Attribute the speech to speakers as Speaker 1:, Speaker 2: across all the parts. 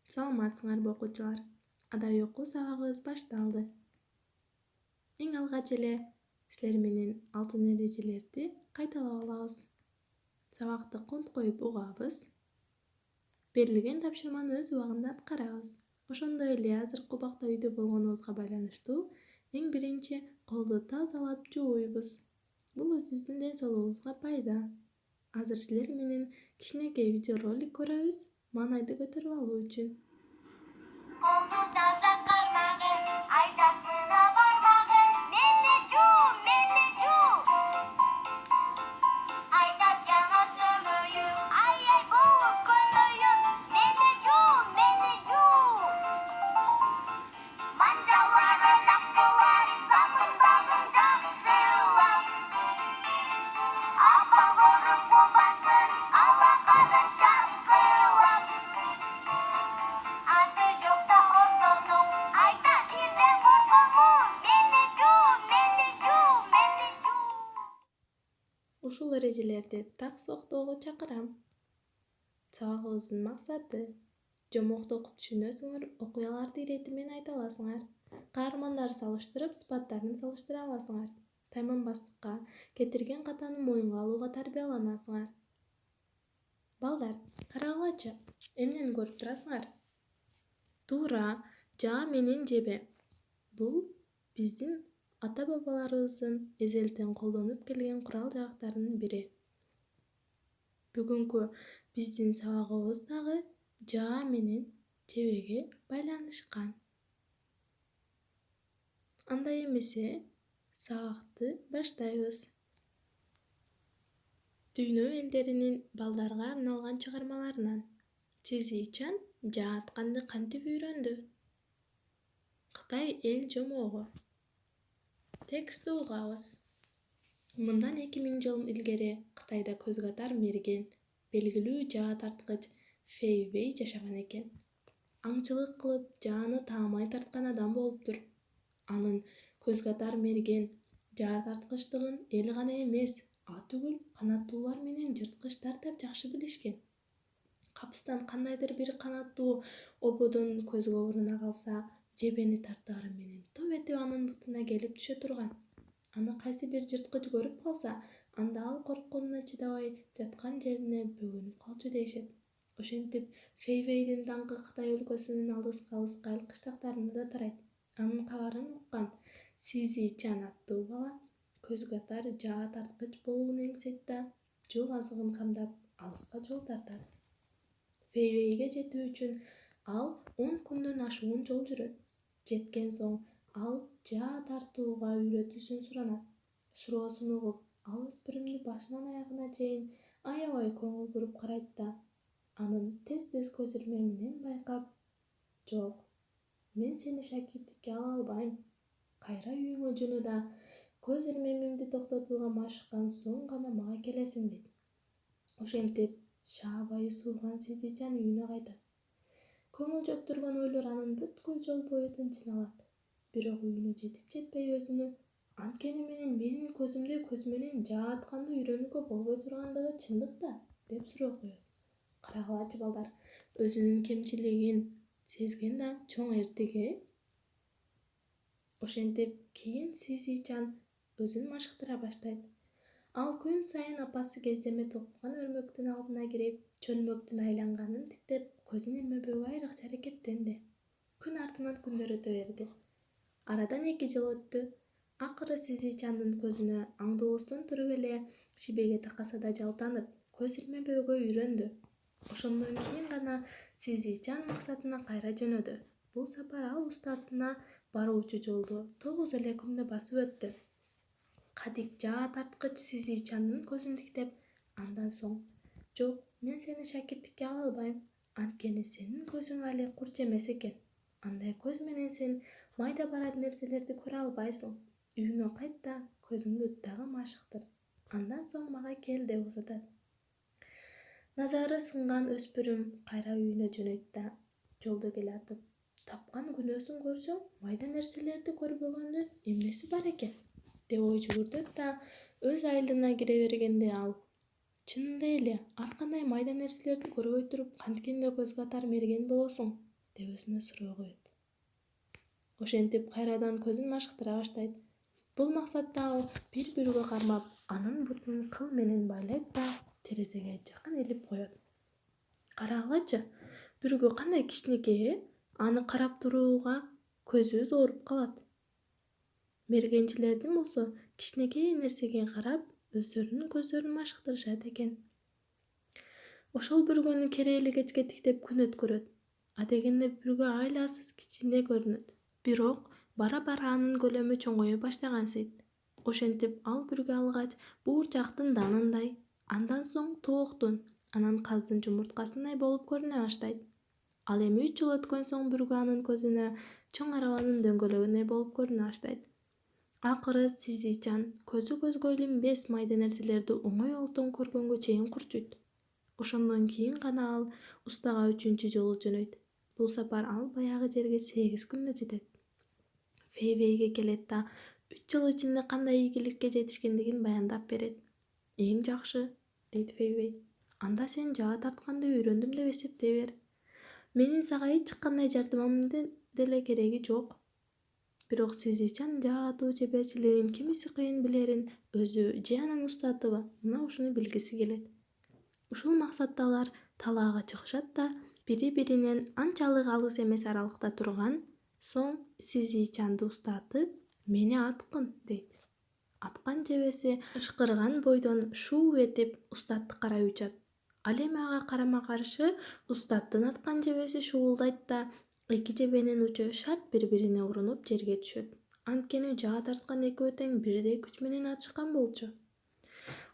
Speaker 1: Саламатсыңарбы окуучулар? Адабий окуу сабагыбыз башталды. Эң алгач эле силер менен алтын эрежелерди кайталап алабыз. Сабакты конт коюп угабыз. Берилген тапшырманы өз убагында аткарабыз. Ошондой эле азыркы убакта үйдө болгонубузга байланыштуу эң биринчи колду тазалап жууйбуз. Бул өзүбүздүн ден соолугубузга пайда. Азыр силер менен кичинекей видеоролик көрөбүз, маанайды көтөрүп алуу үчүн.
Speaker 2: Колду таза кармагын, айдатмына бармагын, мени жуу. Айдап жана сөмөйүн, ай болуп көйнөйүн, мени жуу. Манжаларын, акыларын, замын жакшылап. Апам көрүп кубансын, алаканын чакылап. Аты жокта ортонуң, айта ирден коркомун, мени жуу.
Speaker 1: Ушул эрежелерди так сактоого чакырам. Сабагыбыздын максаты жомокто окуп түшүнөсүңөр, окуяларды ирети менен айта аласыңар. Каармандарды салыштырып, сыпаттарын салыштыра аласыңар. Тайманбастыкка, кетирген катаны моюнга алууга тарбияланасыңар. Балдар, карагылачы, эмнени көрүп турасыңар? Туура, жаа менен жебе. Бул биздин ата-бабаларыбыздын эзелтен колдонуп келген курал-жарактарынын бири. Бүгүнкү биздин сабагыбыз дагы жаа менен жебеге байланышкан. Андай эмесе, сабакты баштайбыз. Дүйнө элдеринин балдарга арналган чыгармаларынан Цзичан жаа атканды кантип үйрөндү? Кытай эл жомогу. Текстти угабыз. Мындан 2000 жыл илгери Кытайда көз катар мерген, белгилүү жаа тарткыч Фэй Вэй жашаган экен. Аңчылык кылып жааны таамай тарткан адам болуптур. Анын көз катар мерген жаа тарткычтыгын эл гана эмес, ат үгүл канаттуулар менен жырткычтар да жакшы билишкен. Капыстан кандайдыр бир канаттуу ободон көз кобуруна калса, жебени тартаары менен топ этип анын бутуна келип түшө турган. Аны кайсы бир жырткыч көрүп калса, анда ал коркконуна чыдабай жаткан жерине бөгөнүп калчу дейишет. Ошентип Фэй Вэйдин даңкы Кытай өлкөсүнүн алыска айыл кыштактарына да тарайт. Анын кабарын уккан Цзичан аттуу бала көз катар жаа тарткыч болуун эңсейт да жол азыгын камдап алыска жол тартат. Фэй Вэйге жетүү үчүн ал 10 күндөн ашуун жол жүрөт. Жеткен соң ал жаа тартууга үйрөтүүсүн суранат. Суроосун угуп, ал өспүрүмдү башынан аягына чейин аябай көңүл буруп карайт да анын тез көз ирмеминен байкап: "Жок, мен сени шакирттикке ала албайм. Кайра үйүңө жөнө да көз ирмемиңди токтотууга машыккан соң гана мага келесиң" дейт. Ошентип шаабайы сууган Цзичан үйүнө кайтат. Көңүл чөктүргөн ойлор анын бүткүл жол бою тынчын алат. Бирок үйүнө жетип-жетпей өзүнү "Анткени менин көзүмдө көз менен жаа атканды үйрөнүүгө болбой тургандыгы чындык да" деп суроо коет. Карагылачы балдар, өзүнүн кемчилигин сезген да чоң эртеги. Ошентип кийин Цзичан өзүн машыктыра баштайт. Ал күн сайын апасы кездеме токкон өрмөктүн алдына кирип, чөлмөктүн айланганын тиктеп, көзүн ирмебөөгө айрыкча аракеттенди. Күн артынан күндөр өтө берди. Арадан 2 жыл өттү. Акыры Цзичандын көзүнө аңдуубустан туруп эле шибеге такаса да жалтанып, көз ирмебөөгө үйрөндү. Ошондон кийин гана Цзичан максатына кайра жөнөдү. Бул сапар ал устатына баруучу жолду 9 эле күндө басып өттү. Кадик жаа тарткыч Цзичандын көзүн тиктеп, андан соң: "Жок, мен сени шакирттикке ала албайм. Анткени сенин көзүң али курч эмес экен. Андай көз менен сен майда бара нерселерди көрө албайсың. Үйүңө кайт да көзүңдү дагы машыктыр. Андан соң мага кел" деп узатат. Назары сынган өспүрүм кайра үйүнө жөнөйт да жолдо келатып: "Тапкан күнөөсүн көрсөң, майда нерселерди көрбөгөндүн эмнеси бар экен?" деп ой жүгүртөт да өз айылына кире бергенде ал: "Чынында эле, ар кандай майда нерселерди көрбөй туруп, канткенде көз катар мерген болосуң. деп өзүнө суроо коет. Ошентип кайрадан көзүн машыктыра баштайт. Бул максатта ал бир бүргө кармап, анын бутун кыл менен байлайт да терезеге жакын илип коет. Карагылачы, бүргө кандай кичинекей, аны карап турууга көзү ооруп калат. Мергенчилердин болсо кичинекей нерсеге карап өздөрүнүн көздөрүн машыктырышат экен. Ошол бүргөнү керели кечке тиктеп күн өткөрөт. А дегенде бүргө айласыз кичине көрүнөт. Бирок бара-бара анын көлөмү чоңое баштагансыйт. Ошентип ал бүргө алгач буурчактын данындай, андан соң тооктун, анан каздын жумурткасындай болуп көрүнө баштайт. Ал эми 3 жыл өткөн соң бүргө анын көзүнө чоң арабанын дөңгөлөгүндөй болуп көрүнө баштайт. Акыры Сизичан көзү көзгө илинбес майда нерселерди оңой олтон көргөнгө чейин курчуйт. Ошондон кийин гана ал устага 3-чү жолу жөнөйт. Бул сапар ал баягы жерге 8 күндө жетет. Фейвейге келет да 3 жыл ичинде кандай ийгиликке жетишкендигин баяндап берет. Эң жакшы, дейт Фейвей. Анда сен жаа тартканды үйрөндүм деп эсептей бер. Менин сага эч кандай жардамымдын деле кереги жок. Бирок Сизичан жаа атуу чеберчилигин кимиси кыйын билерин өзү же анын устатыбы мына ушуну билгиси келет. Ушул максатта алар талаага чыгышат да бири-биринен анчалык алыс эмес аралыкта турган соң Сизичанды устаты «Мени аткын» дейт. Аткан жебеси ышкырган бойдон шуу этип устатты карай учат. Ал эми ага карама-каршы устаттын аткан жебеси шуулдайт да эки жебенин учу шарт бири-бирине урунуп жерге түшөт. Анткени жаа тарткан экөө тең бирдей күч менен атышкан болчу.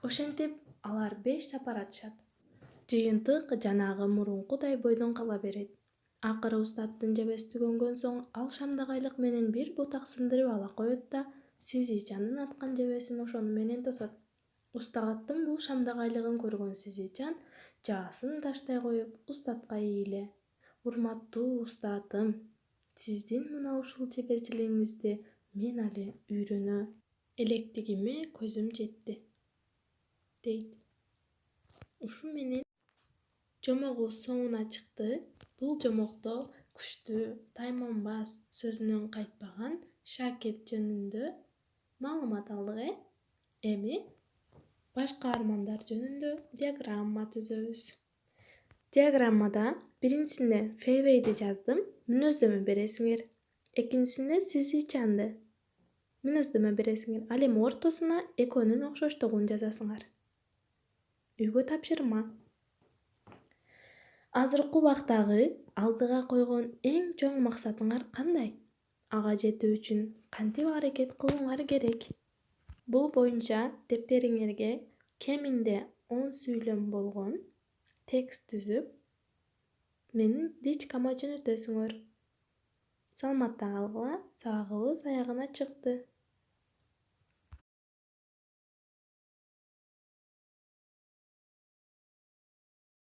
Speaker 1: Ошентип алар 5 сапар атышат. Жыйынтык жанагы мурункудай бойдон кала берет. Акыры устаттын жебеси түгөнгөн соң ал шамдагайлык менен бир ботак сындырып ала коет да Сизичандын аткан жебесин ошону менен тосот. Устаттын бул шамдагайлыгын көргөн Сизичан жаасын таштай коюп устатка ийиле. Урматтуу устатым, сиздин мына ушул чеберчилигиңизди мен али үйрөнө электигиме көзүм жетти, дейт. Ушу менен жомогу соңуна чыкты. Бул жомокто күчтүү, тайманбас, сөзүнөн кайтпаган шакирт жөнүндө маалымат алдык. Эми баш каармандар жөнүндө диаграмма түзөбүз. Диаграммада биринчисинде Фейвейди жаздым, мүнөздөмө бересиңер. Экинчисинде Сизичанды мүнөздөмө бересиңер. Ал эми ортосуна экөөнүн окшоштугун жазасыңар. Үйгө тапшырма. Азыркы убактагы алдыга койгон эң чоң максатыңар кандай? Ага жетүү үчүн кантип аракет кылууңар керек? Бул боюнча дептериңерге кеминде 10 сүйлөм болгон текст түзүп, менин дичкама жөнөтөсүңөр. Саламатта калгыла, сабагыбыз аягына чыкты.